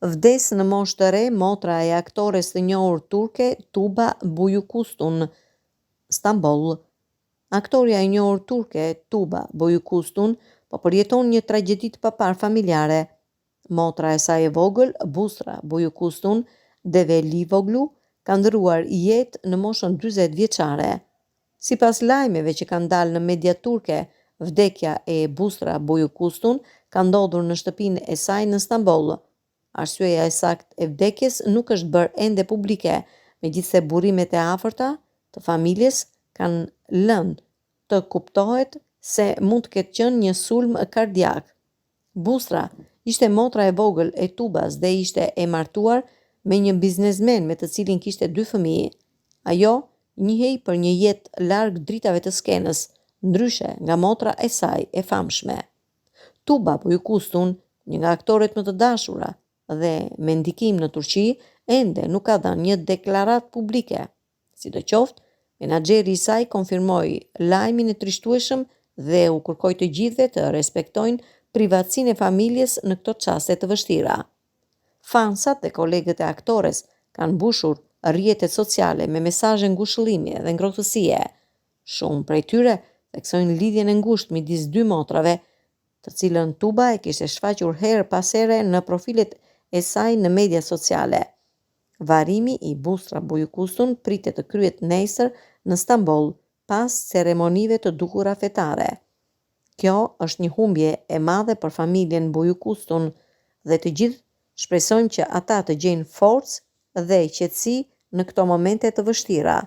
Vdes në moshë të re motra e aktores të njohur turke Tuba Büyüküstün, Stamboll. Aktoria e njohur turke Tuba Büyüküstün po përjeton një tragjedi të papar familjare. Motra e saj e vogël, Busra Büyüküstün Develivoglu, ka ndëruar jetë në moshën 40 vjeçare. Sipas lajmeve që kanë dalë në media turke, vdekja e Busra Büyüküstün ka ndodhur në shtëpinë e saj në Stamboll. Arsyeja e saktë e vdekjes nuk është bërë ende publike, megjithse burimet e afërta të familjes kanë lënë të kuptohet se mund të ketë qenë një sulm kardiak. Busra ishte motra e vogël e Tubas dhe ishte e martuar me një biznesmen me të cilin kishte 2 fëmijë. Ajo njihej për një jetë larg dritave të skenës, ndryshe nga motra e saj e famshme. Tuba Büyüküstün, një nga aktoret më të dashura dhe me ndikim në Turqi, ende nuk ka dhënë një deklaratë publike. Sidoqoftë, menaxheri i saj konfirmoi lajmin e trishtueshëm dhe u kërkoi të gjithëve të respektojnë privatësinë e familjes në këto çaste të vështira. Fansat dhe kolegët e aktores kanë mbushur rrjetet sociale me mesazhe ngushëllimi dhe ngrohtësie. Shumë prej tyre theksojnë lidhjen e ngushtë midis 2 motrave, të cilën Tuba e kishte shfaqur her pas here në profilet e saj në media sociale. Varrimi i Busra Büyüküstün pritet të kryhet nesër në Stamboll pas ceremonive të dukura fetare. Kjo është një humbje e madhe për familjen Büyüküstün dhe të gjithë shpresojmë që ata të gjejnë forcë dhe qetësi në këto momente të vështira.